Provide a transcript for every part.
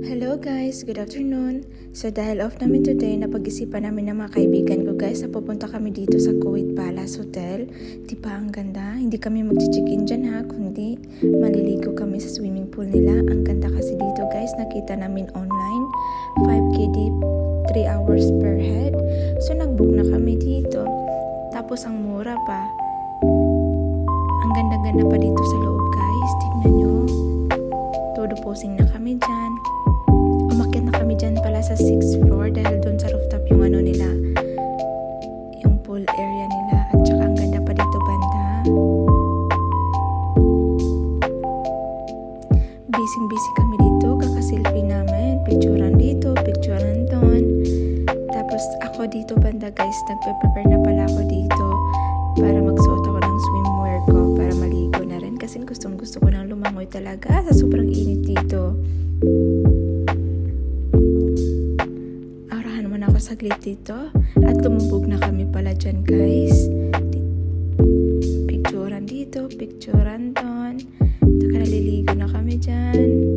Hello guys, good afternoon. So dahil off namin today, napag-isipan namin ng mga kaibigan ko guys na pupunta kami dito sa Kuwait Palace Hotel. Diba ang ganda? Hindi kami mag-check-in dyan ha, kundi maliligo kami sa swimming pool nila. Ang ganda kasi dito guys, nakita namin online. 5K deep, 3 hours per head. So nag-book na kami dito. Tapos ang mura pa. Ang ganda-ganda pa dito sa loob guys. Tignan nyo. Todo posing na kami dyan. Umakyat na kami dyan pala sa 6th floor dahil doon sa rooftop yung ano nila, yung pool area nila. At saka ang ganda pa dito banda. Busy kami dito, kakaselfie namin. Picturean dito, picturean doon. Tapos ako dito banda guys, nagpe-prepare na pala ako dito para magsuot ako ng swimwear ko para maligo na rin. Kasi gusto ko nang lumangoy talaga sa sobrang init dito. Arahan naman ako saglit dito at lumubog na kami pala dyan guys. Picturean dito, picturean doon. Saka naliligo na kami dyan.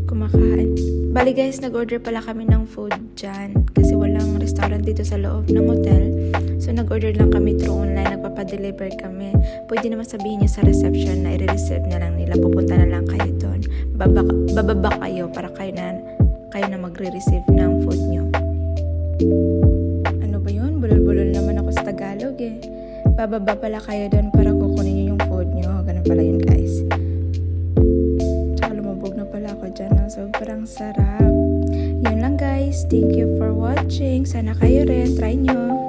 Kumakain. Bali guys, nag-order pala kami ng food dyan kasi walang restaurant dito sa loob ng hotel. So nag-order lang kami through online, nagpapadeliver kami. Pwede naman sabihin nyo sa reception na i-reserve na lang nila, pupunta na lang kayo doon. Bababa kayo para kayo na magre-receive ng food nyo. Ano ba yun? Bulol-bulol naman ako sa Tagalog eh. Bababa pala kayo doon para kukunin nyo yung food nyo. Ganun pala yun guys. Tsaka lumubog na pala ako dyan ng sobrang sarap. Yun lang guys. Thank you for watching. Sana kayo rin. Try nyo.